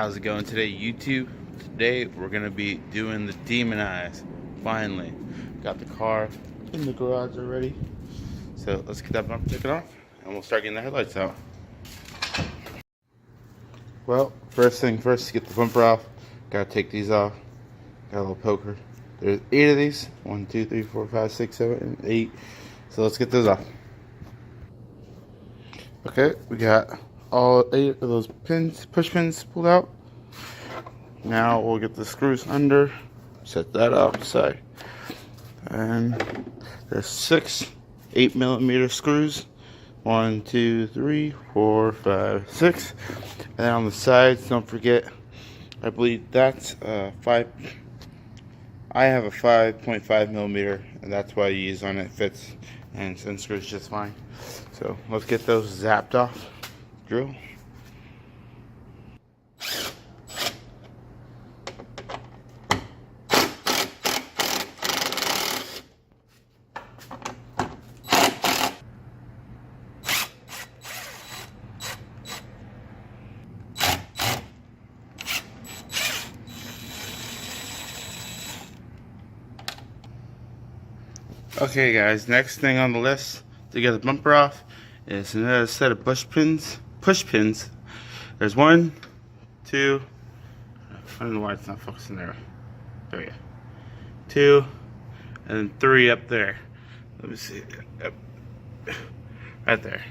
How's it going today, YouTube? Today we're gonna be doing the demon eyes. Finally, got the car in the garage already. So let's get that bumper taken off, and we'll start getting the headlights out. Well, first thing first, to get the bumper off, gotta take these off. Got a little poker. There's 8 of these. 1, 2, 3, 4, 5, 6, 7, 8. So let's get those off. Okay, we got all 8 of those pins, push pins pulled out. Now we'll get the screws under, set that off the side. And there's 6 8mm screws. 1, 2, 3, 4, 5, 6. And then on the sides, don't forget, I believe that's 5. I have a 5.5mm, and that's why I use on it. Fits and screws just fine. So let's get those zapped off. Drill. Okay guys, next thing on the list to get the bumper off is another set of push pins. There's 1, 2, I don't know why it's not focusing there. There we go. 2, and then 3 up there. Let me see. Yep. Right there.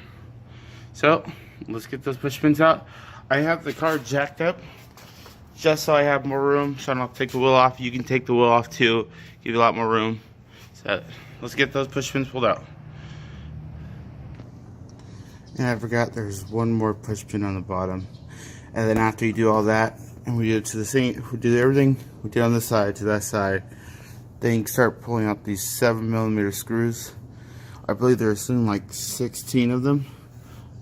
So, let's get those push pins out. I have the car jacked up just so I have more room, so I don't have to take the wheel off. You can take the wheel off too, give you a lot more room. So, let's get those push pins pulled out. And I forgot there's one more push pin on the bottom. And then after you do all that, and we do it to the same, we do everything we did on this side to that side, then you start pulling out these 7mm screws. I believe there's like 16 of them,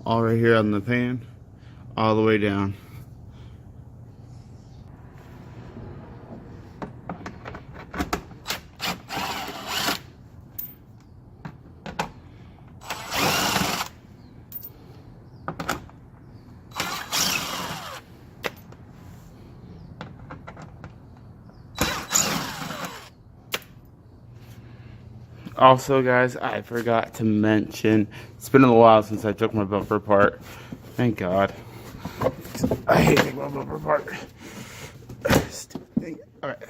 all right here on the pan, all the way down. Also guys, I forgot to mention, it's been a while since I took my bumper apart. Thank God. I hate taking my bumper apart. Stupid thing. Alright.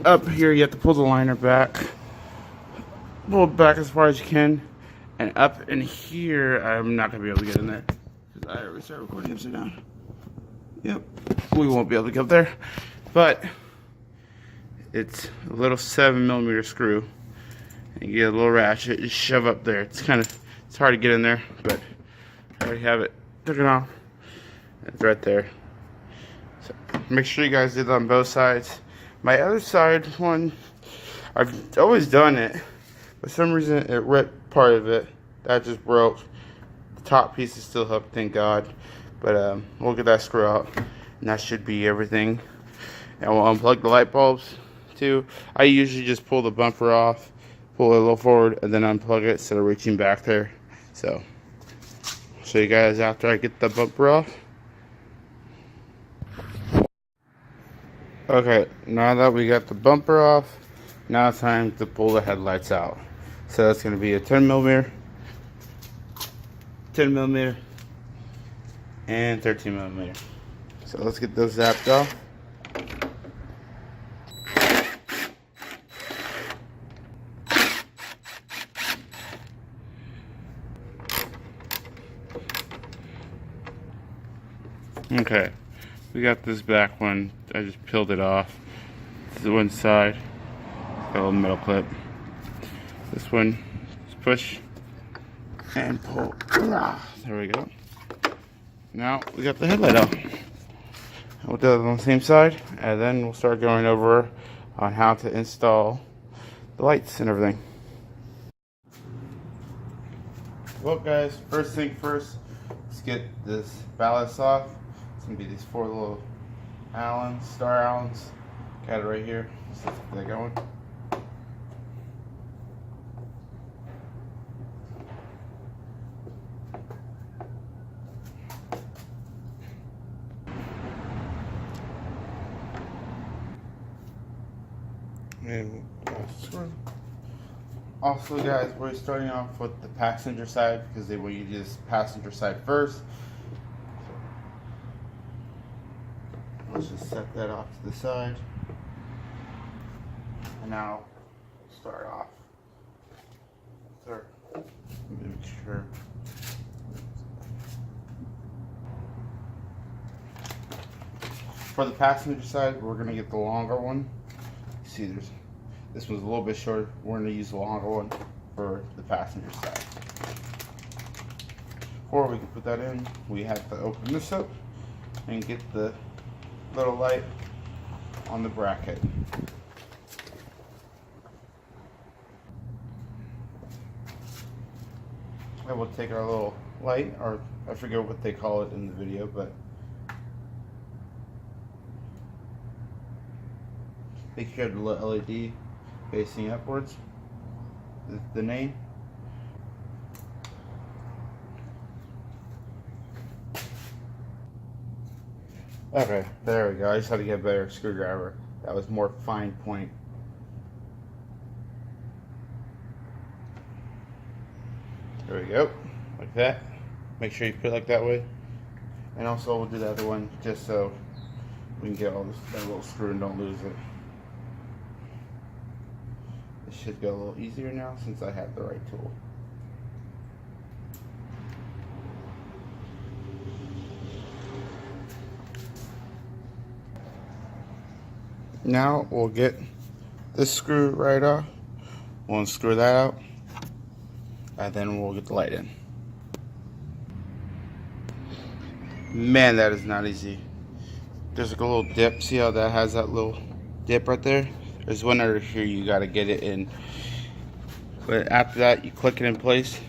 Up here you have to pull the liner back. Pull it back as far as you can. And up in here, I'm not going to be able to get in there. Because I already started recording upside down. Yep. We won't be able to get up there. But it's a little 7mm screw. And you get a little ratchet, you shove up there. It's hard to get in there, but I already have it. Took it off. It's right there. So make sure you guys do that on both sides. My other side one, I've always done it. For some reason, it ripped part of it. That just broke. The top piece is still hooked, thank God. But we'll get that screw out, and that should be everything. And we'll unplug the light bulbs too. I usually just pull the bumper off, pull it a little forward, and then unplug it instead of reaching back there. So, I'll show you guys after I get the bumper off. Okay, now that we got the bumper off, now it's time to pull the headlights out. So that's going to be a 10mm, 10mm, and 13mm. So let's get those zapped off. Okay, we got this back one. I just peeled it off. This is the one side. Got a little metal clip. This one, just push and pull. There we go. Now we got the headlight out. We'll do it on the same side, and then we'll start going over on how to install the lights and everything. Well guys, first thing first, let's get this ballast off. It's going to be these 4 little Allens, star Allens. Got it right here. Let's get that going. And screw. Also, guys, we're starting off with the passenger side because they want you to do this passenger side first. Let's just set that off to the side. And now start off. Make sure. For the passenger side, we're gonna get the longer one. See, this one's a little bit shorter. We're gonna use the longer one for the passenger side. Before we can put that in, we have to open this up and get the little light on the bracket. And we'll take our little light, or I forget what they call it in the video, but make sure the LED facing upwards is the name. Okay, there we go. I just had to get a better screwdriver. That was more fine point. There we go, like that. Make sure you put it like that way. And also we'll do the other one just so we can get all this, that little screw and don't lose it. It should go a little easier now since I have the right tool. Now we'll get this screw right off. We'll unscrew that out. And then we'll get the light in. Man, that is not easy. There's like a little dip. See how that has that little dip right there? There's one over here you gotta get it in. But after that, you click it in place.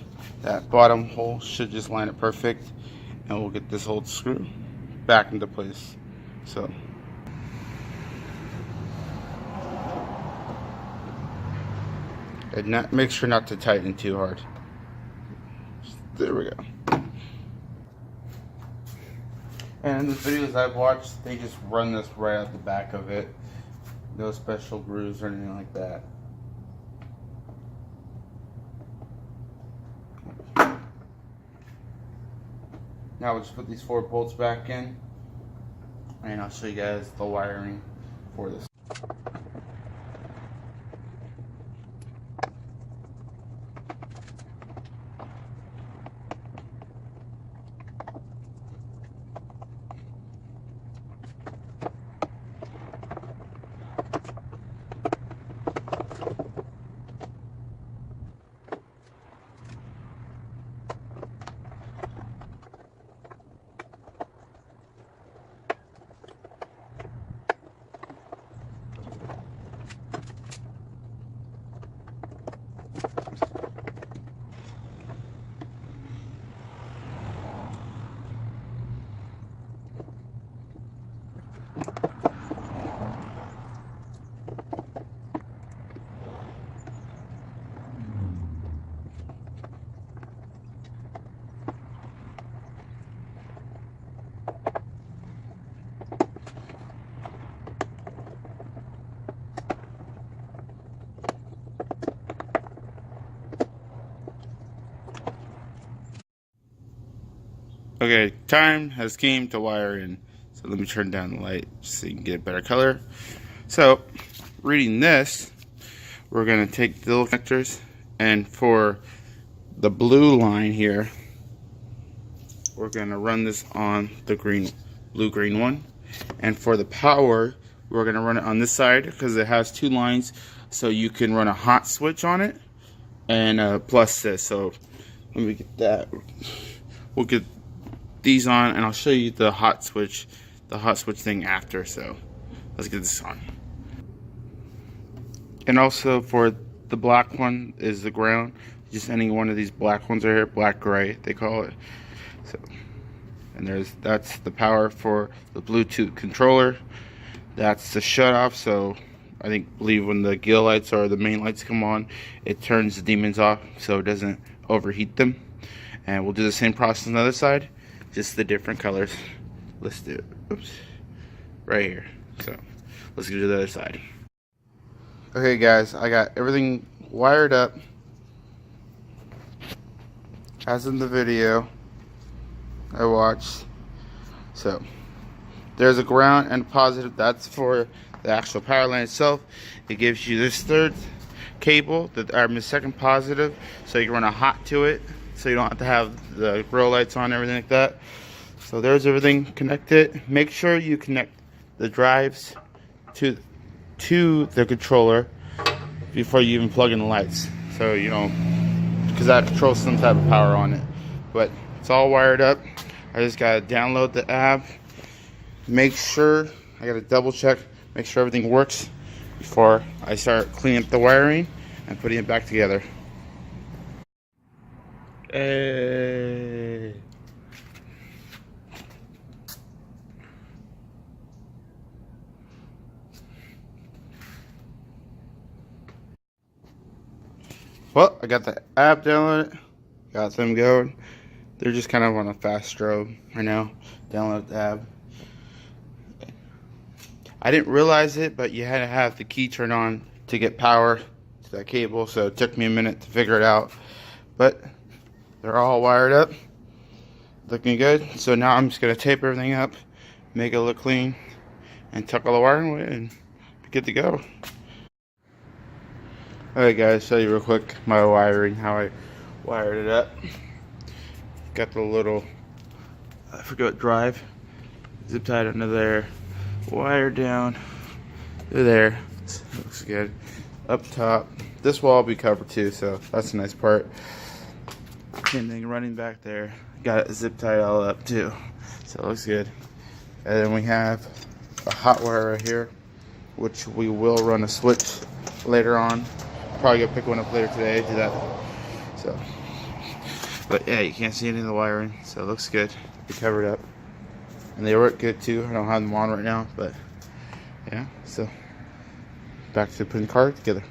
That bottom hole should just line it perfect. And we'll get this old screw back into place. So. And make sure not to tighten too hard. There we go. And in the videos I've watched, they just run this right out the back of it. No special grooves or anything like that. Now we'll just put these 4 bolts back in. And I'll show you guys the wiring for this. Okay, time has came to wire in. So let me turn down the light so you can get a better color. So, reading this, we're going to take the little connectors, and for the blue line here, we're going to run this on the blue-green one. And for the power, we're going to run it on this side because it has 2 lines, so you can run a hot switch on it and plus this. So let me get that. We'll get these on, and I'll show you the hot switch thing after. So let's get this on. And also for the black one is the ground. Just any one of these black ones right here, black gray they call it. So, and that's the power for the Bluetooth controller. That's the shut off. So I believe when the gill lights or the main lights come on, it turns the demons off so it doesn't overheat them. And we'll do the same process on the other side, just the different colors. Let's do it. Oops. Right here. So let's go to the other side. Okay guys, I got everything wired up as in the video I watched. So there's a ground and a positive. That's for the actual power line itself. It gives you this third cable, the second positive, so you can run a hot to it, so you don't have to have the grow lights on, everything like that. So there's everything connected. Make sure you connect the drives to the controller before you even plug in the lights, so you know, because that controls some type of power on it. But it's all wired up. I just gotta download the app, make sure, I gotta double check, make sure everything works before I start cleaning up the wiring and putting it back together. Hey. Well, I got the app downloaded, got them going. They're just kind of on a fast strobe right now. Download the app. I didn't realize it, but you had to have the key turned on to get power to that cable, so it took me a minute to figure it out. But they're all wired up, looking good. So now I'm just gonna tape everything up, make it look clean, and tuck all the wiring away, and be good to go. Alright guys, show you real quick my wiring, how I wired it up. Got the little, I forgot, drive, zip tied under there, wire down to there. Looks good. Up top, this will all be covered too, so that's a nice part. Same thing running back there, got it zip tied all up too, so it looks good. And then we have a hot wire right here, which we will run a switch later on. Probably gonna pick one up later today, do that. So, but yeah, you can't see any of the wiring, so it looks good. Be covered up, and they work good too. I don't have them on right now, but yeah. So back to putting the car together.